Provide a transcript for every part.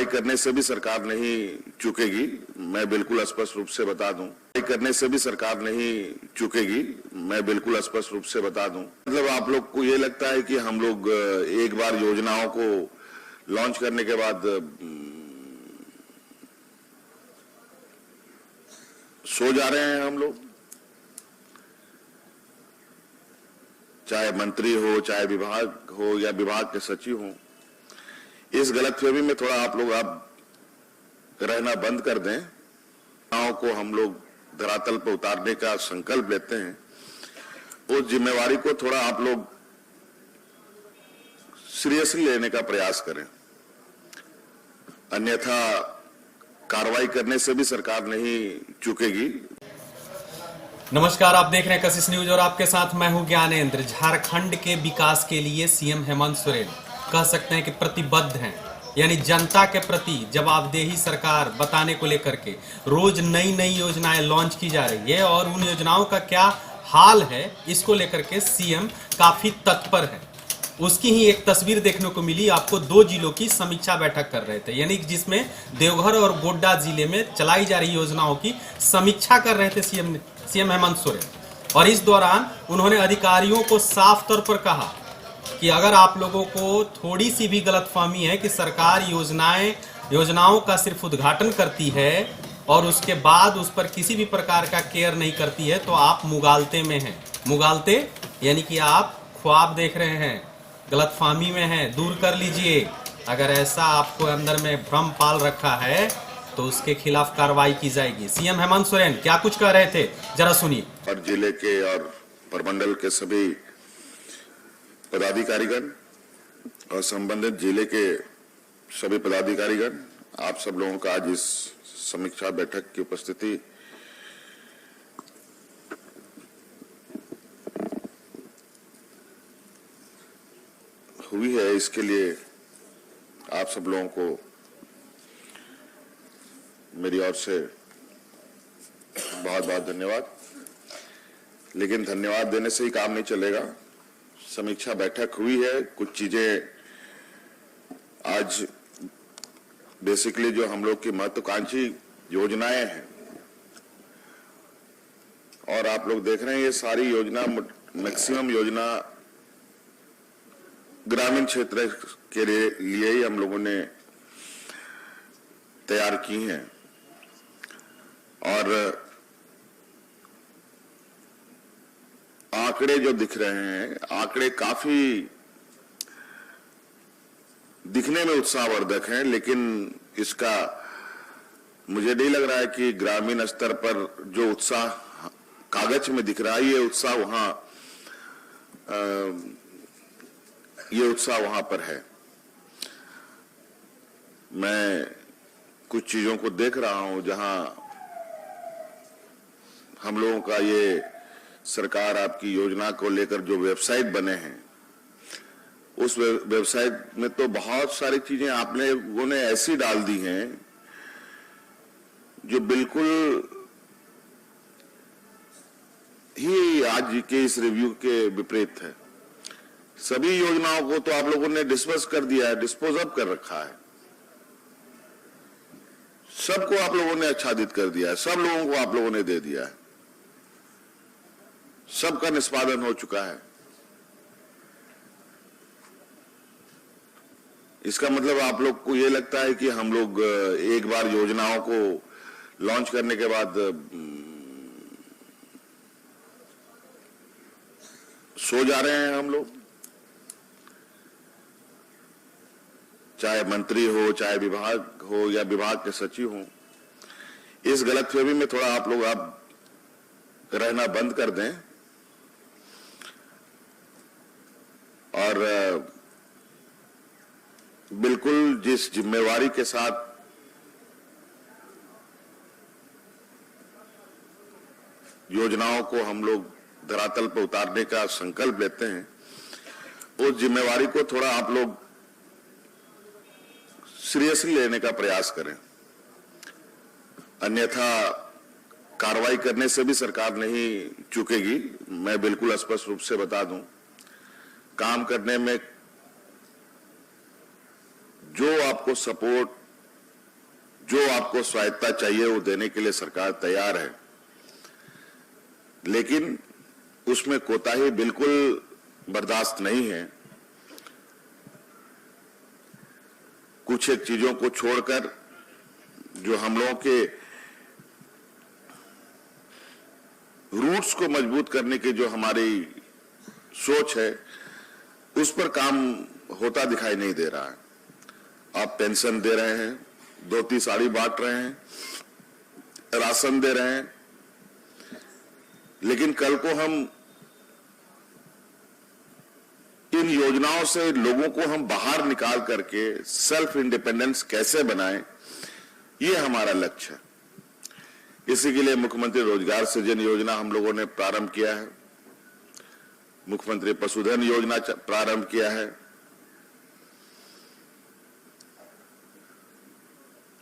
करने से भी सरकार नहीं चूकेगी, मैं बिल्कुल स्पष्ट रूप से बता दूं। करने से भी सरकार नहीं चूकेगी, मैं बिल्कुल स्पष्ट रूप से बता दूं। मतलब आप लोग को ये लगता है कि हम लोग एक बार योजनाओं को लॉन्च करने के बाद सो जा रहे हैं हम लोग, चाहे मंत्री हो, चाहे विभाग हो या विभाग के सचिव हो। इस गलतफहमी में थोड़ा आप लोग रहना बंद कर दें। योजनाओं को हम लोग धरातल पर उतारने का संकल्प लेते हैं, उस जिम्मेवारी को थोड़ा आप लोग सीरियसली लेने का प्रयास करें, अन्यथा कार्रवाई करने से भी सरकार नहीं चूकेगी। नमस्कार, आप देख रहे हैं कशिश न्यूज और आपके साथ मैं हूं ज्ञानेंद्र। झारखंड के विकास के लिए सीएम हेमंत सोरेन कह सकते हैं कि प्रतिबद्ध हैं, यानी जनता के प्रति जवाबदेही सरकार बताने को लेकर के रोज नई नई योजनाएं लॉन्च की जा रही है और उन योजनाओं का क्या हाल है इसको लेकर के सीएम काफी तत्पर है। उसकी ही एक तस्वीर देखने को मिली, आपको 2 जिलों की समीक्षा बैठक कर रहे थे, यानी जिसमें देवघर और गोड्डा जिले में चलाई जा रही योजनाओं की समीक्षा कर रहे थे सीएम हेमंत सोरेन। और इस दौरान उन्होंने अधिकारियों को साफ तौर पर कहा कि अगर आप लोगों को थोड़ी सी भी गलतफहमी है कि सरकार योजनाओं का सिर्फ उद्घाटन करती है और उसके बाद उस पर किसी भी प्रकार का केयर नहीं करती है, तो आप मुगालते में हैं। मुगालते यानी कि आप ख्वाब देख रहे हैं, गलतफहमी में हैं, दूर कर लीजिए। अगर ऐसा आपको अंदर में भ्रम पाल रखा है तो उसके खिलाफ कार्रवाई की जाएगी। सीएम हेमंत सोरेन क्या कुछ कह रहे थे, जरा सुनिए। और जिले के और प्रमंडल के सभी पदाधिकारीगण और संबंधित जिले के सभी पदाधिकारीगण, आप सब लोगों का आज इस समीक्षा बैठक की उपस्थिति हुई है, इसके लिए आप सब लोगों को मेरी ओर से बहुत बहुत धन्यवाद। लेकिन धन्यवाद देने से ही काम नहीं चलेगा। समीक्षा बैठक हुई है, कुछ चीजें आज बेसिकली जो हम लोग की महत्वाकांक्षी योजनाएं हैं और आप लोग देख रहे हैं, ये सारी योजना मैक्सिमम योजना ग्रामीण क्षेत्र के लिए ही हम लोगों ने तैयार की हैं। और आंकड़े जो दिख रहे हैं, आंकड़े काफी दिखने में उत्साहवर्धक हैं, लेकिन इसका मुझे नहीं लग रहा है कि ग्रामीण स्तर पर जो उत्साह कागज में दिख रहा है, ये उत्साह वहां पर है। मैं कुछ चीजों को देख रहा हूं जहां हम लोगों का ये सरकार आपकी योजना को लेकर जो वेबसाइट बने हैं, उस वेबसाइट में तो बहुत सारी चीजें आप लोगों ने ऐसी डाल दी हैं जो बिल्कुल ही आज के इस रिव्यू के विपरीत है। सभी योजनाओं को तो आप लोगों ने डिस्पोज कर दिया है, डिस्पोज अप कर रखा है, सबको आप लोगों ने आच्छादित कर दिया है, सब लोगों को आप लोगों ने दे दिया है, सबका निष्पादन हो चुका है। इसका मतलब आप लोग को ये लगता है कि हम लोग एक बार योजनाओं को लॉन्च करने के बाद सो जा रहे हैं हम लोग, चाहे मंत्री हो, चाहे विभाग हो या विभाग के सचिव हो। इस गलतफहमी में थोड़ा आप लोग रहना बंद कर दें और बिल्कुल जिस जिम्मेवारी के साथ योजनाओं को हम लोग धरातल पर उतारने का संकल्प लेते हैं, उस जिम्मेवारी को थोड़ा आप लोग सीरियसली लेने का प्रयास करें, अन्यथा कार्रवाई करने से भी सरकार नहीं चूकेगी। मैं बिल्कुल स्पष्ट रूप से बता दूं, काम करने में जो आपको सपोर्ट जो आपको स्वायत्तता चाहिए वो देने के लिए सरकार तैयार है, लेकिन उसमें कोताही बिल्कुल बर्दाश्त नहीं है। कुछ एक चीजों को छोड़कर जो हम लोगों के रूट्स को मजबूत करने की जो हमारी सोच है, उस पर काम होता दिखाई नहीं दे रहा है। आप पेंशन दे रहे हैं, धोती साड़ी बांट रहे हैं, राशन दे रहे हैं, लेकिन कल को हम इन योजनाओं से लोगों को हम बाहर निकाल करके सेल्फ इंडिपेंडेंस कैसे बनाएं, ये हमारा लक्ष्य है। इसी के लिए मुख्यमंत्री रोजगार सृजन योजना हम लोगों ने प्रारंभ किया है, मुख्यमंत्री पशुधन योजना प्रारंभ किया है,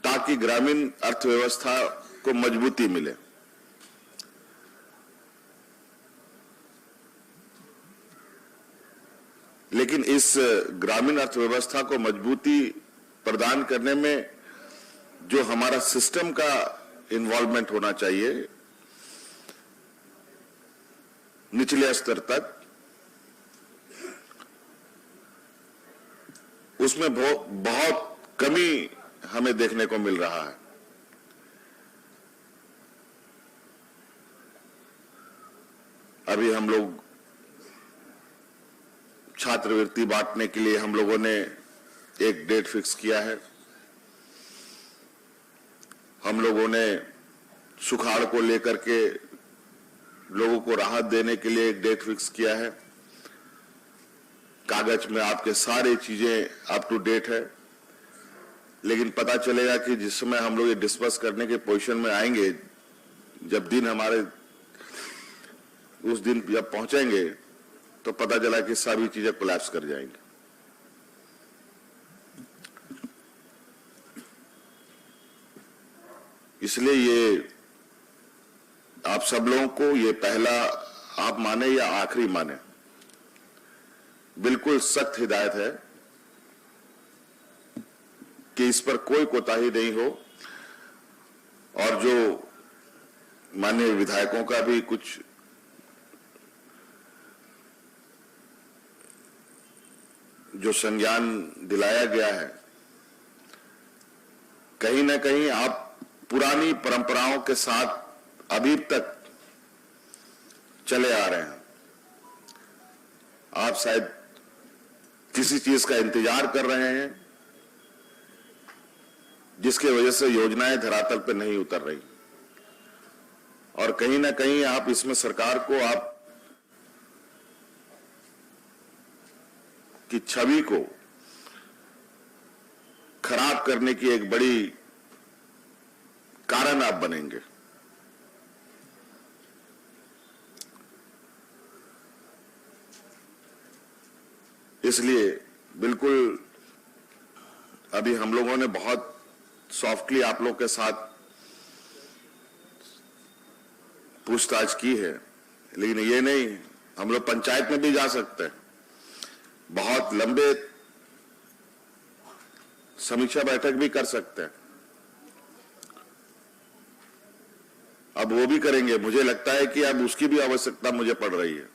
ताकि ग्रामीण अर्थव्यवस्था को मजबूती मिले। लेकिन इस ग्रामीण अर्थव्यवस्था को मजबूती प्रदान करने में जो हमारा सिस्टम का इन्वॉल्वमेंट होना चाहिए निचले स्तर तक, उसमें बहुत कमी हमें देखने को मिल रहा है। अभी हम लोग छात्रवृत्ति बांटने के लिए हम लोगों ने एक डेट फिक्स किया है। हम लोगों ने सुखाड़ को लेकर के लोगों को राहत देने के लिए एक डेट फिक्स किया है। कागज में आपके सारी चीजें अप टू डेट है, लेकिन पता चलेगा कि जिस समय हम लोग ये डिस्कस करने के पोजीशन में आएंगे, जब दिन हमारे उस दिन जब पहुंचेंगे, तो पता चला कि सारी चीजें कोलैप्स कर जाएंगी। इसलिए ये आप सब लोगों को ये पहला आप माने या आखिरी माने, बिल्कुल सख्त हिदायत है कि इस पर कोई कोताही नहीं हो। और जो माननीय विधायकों का भी कुछ जो संज्ञान दिलाया गया है, कहीं ना कहीं आप पुरानी परंपराओं के साथ अभी तक चले आ रहे हैं। आप शायद किसी चीज का इंतजार कर रहे हैं जिसकी वजह से योजनाएं धरातल पर नहीं उतर रही, और कहीं ना कहीं आप इसमें सरकार को आप की छवि को खराब करने की एक बड़ी कारण आप बनेंगे। इसलिए बिल्कुल अभी हम लोगों ने बहुत सॉफ्टली आप लोग के साथ पूछताछ की है, लेकिन ये नहीं, हम लोग पंचायत में भी जा सकते हैं, बहुत लंबे समीक्षा बैठक भी कर सकते हैं। अब वो भी करेंगे। मुझे लगता है कि अब उसकी भी आवश्यकता मुझे पड़ रही है,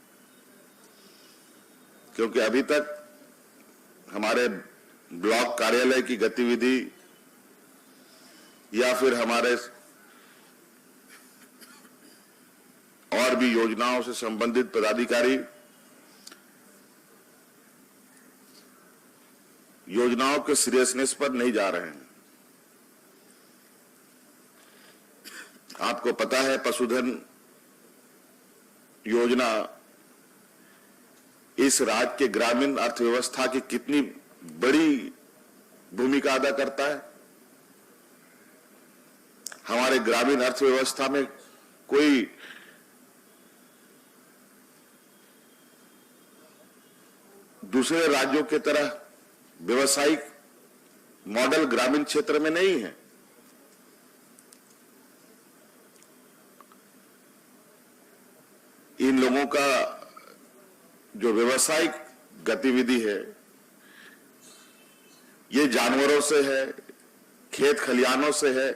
क्योंकि अभी तक हमारे ब्लॉक कार्यालय की गतिविधि या फिर हमारे और भी योजनाओं से संबंधित पदाधिकारी योजनाओं के सीरियसनेस पर नहीं जा रहे हैं। आपको पता है पशुधन योजना इस राज्य के ग्रामीण अर्थव्यवस्था की कितनी बड़ी भूमिका अदा करता है। हमारे ग्रामीण अर्थव्यवस्था में कोई दूसरे राज्यों की तरह व्यवसायिक मॉडल ग्रामीण क्षेत्र में नहीं है। इन लोगों का जो व्यवसायिक गतिविधि है, ये जानवरों से है, खेत खलिहानों से है,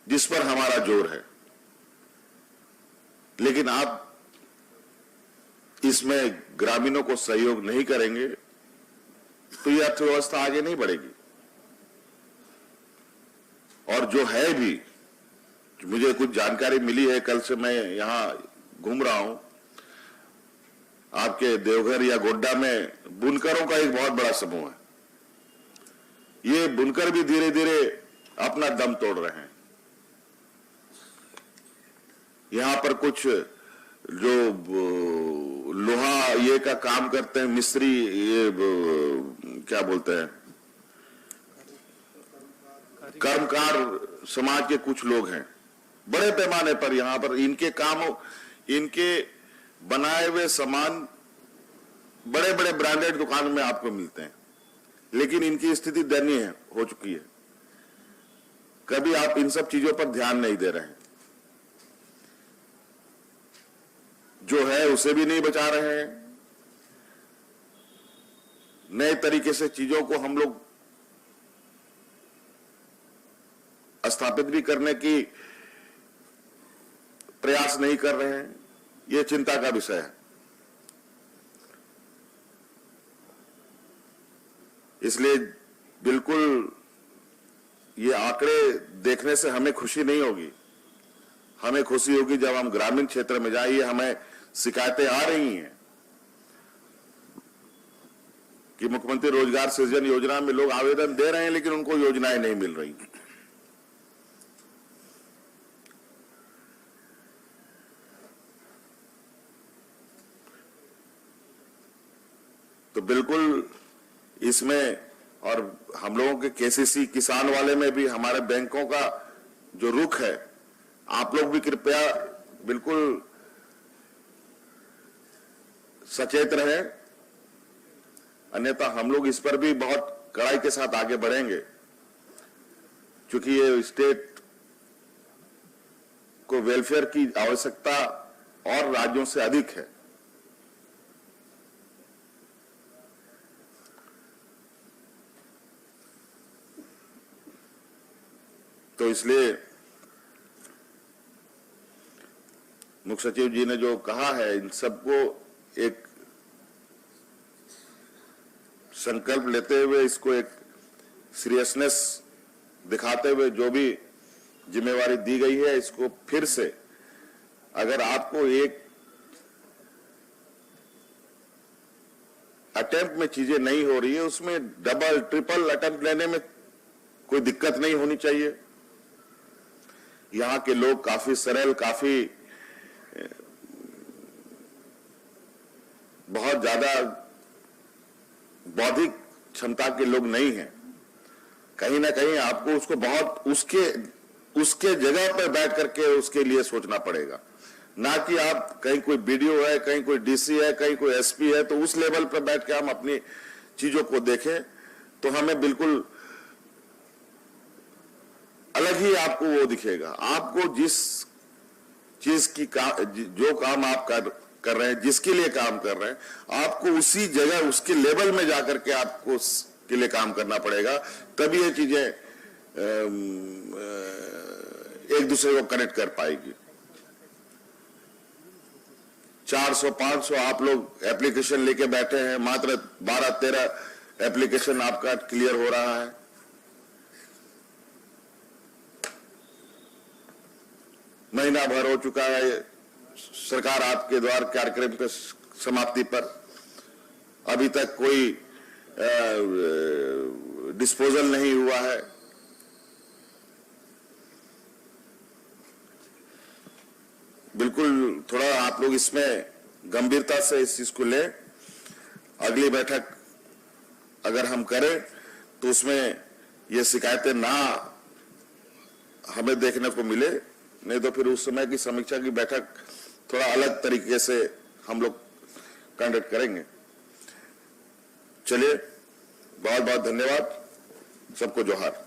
जिस पर हमारा जोर है। लेकिन आप इसमें ग्रामीणों को सहयोग नहीं करेंगे तो ये अर्थव्यवस्था आगे नहीं बढ़ेगी। और जो है भी, मुझे कुछ जानकारी मिली है, कल से मैं यहां घूम रहा हूं, आपके देवघर या गोड्डा में बुनकरों का एक बहुत बड़ा समूह है। ये बुनकर भी धीरे धीरे अपना दम तोड़ रहे हैं। यहां पर कुछ जो लोहा ये का काम करते हैं, मिस्त्री, ये क्या बोलते हैं, कर्मकार समाज के कुछ लोग हैं, बड़े पैमाने पर यहां पर इनके बनाए हुए सामान बड़े बड़े ब्रांडेड दुकान में आपको मिलते हैं। लेकिन इनकी स्थिति दयनीय हो चुकी है। कभी आप इन सब चीजों पर ध्यान नहीं दे रहे हैं। जो है उसे भी नहीं बचा रहे हैं। नए तरीके से चीजों को हम लोग स्थापित भी करने की प्रयास नहीं कर रहे हैं। यह चिंता का विषय है। इसलिए बिल्कुल ये आंकड़े देखने से हमें खुशी नहीं होगी। हमें खुशी होगी जब हम ग्रामीण क्षेत्र में जाइए, हमें शिकायतें आ रही हैं कि मुख्यमंत्री रोजगार सृजन योजना में लोग आवेदन दे रहे हैं लेकिन उनको योजनाएं नहीं मिल रही। तो बिल्कुल इसमें, और हम लोगों के केसीसी किसान वाले में भी हमारे बैंकों का जो रुख है, आप लोग भी कृपया बिल्कुल सचेत रहें, अन्यथा हम लोग इस पर भी बहुत कड़ाई के साथ आगे बढ़ेंगे, क्योंकि ये स्टेट को वेलफेयर की आवश्यकता और राज्यों से अधिक है। तो इसलिए मुख्य सचिव जी ने जो कहा है, इन सबको एक संकल्प लेते हुए, इसको एक सीरियसनेस दिखाते हुए जो भी जिम्मेवारी दी गई है, इसको फिर से, अगर आपको एक अटेम्प्ट में चीजें नहीं हो रही है, उसमें डबल ट्रिपल अटेम्प्ट लेने में कोई दिक्कत नहीं होनी चाहिए। यहां के लोग काफी सरल, काफी बहुत ज्यादा बौद्धिक क्षमता के लोग नहीं हैं। कहीं ना कहीं आपको उसको बहुत उसके जगह पर बैठ करके उसके लिए सोचना पड़ेगा, ना कि आप कहीं कोई बीडीओ है, कहीं कोई डीसी है, कहीं कोई एसपी है, तो उस लेवल पर बैठ के हम अपनी चीजों को देखें तो हमें बिल्कुल अलग ही आपको वो दिखेगा। आपको जिस चीज की जो काम आप कर रहे हैं, जिसके लिए काम कर रहे हैं, आपको उसी जगह उसके लेवल में जाकर के आपको उसके लिए काम करना पड़ेगा। तभी ये चीजें एक दूसरे को कनेक्ट कर पाएगी। 400-500 आप लोग एप्लीकेशन लेके बैठे हैं, मात्र 12-13 एप्लीकेशन आपका क्लियर हो रहा है। महीना भर हो चुका है सरकार आपके द्वार कार्यक्रम के समाप्ति पर, अभी तक कोई डिस्पोजल नहीं हुआ है। बिल्कुल थोड़ा आप लोग इसमें गंभीरता से इस चीज को लें। अगली बैठक अगर हम करें तो उसमें ये शिकायतें ना हमें देखने को मिले, नहीं तो फिर उस समय की समीक्षा की बैठक थोड़ा अलग तरीके से हम लोग कंडक्ट करेंगे। चलिए, बहुत बहुत धन्यवाद, सबको जोहार।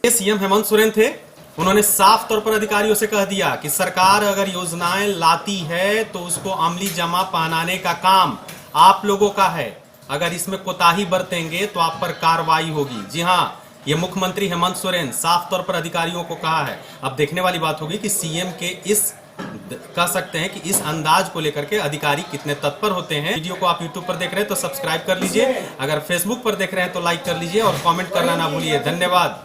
ये सीएम हेमंत सोरेन थे। उन्होंने साफ तौर पर अधिकारियों से कह दिया कि सरकार अगर योजनाएं लाती है तो उसको अमली जमा पहनाने का काम आप लोगों का है। अगर इसमें कोताही बरतेंगे तो आप पर कार्रवाई होगी। जी हाँ, ये मुख्यमंत्री हेमंत सोरेन साफ तौर पर अधिकारियों को कहा है। अब देखने वाली बात होगी कि सीएम के इस कह सकते हैं कि इस अंदाज को लेकर के अधिकारी कितने तत्पर होते हैं। वीडियो को आप यूट्यूब पर देख रहे हैं तो सब्सक्राइब कर लीजिए, अगर फेसबुक पर देख रहे हैं तो लाइक कर लीजिए और कमेंट करना ना भूलिए। धन्यवाद।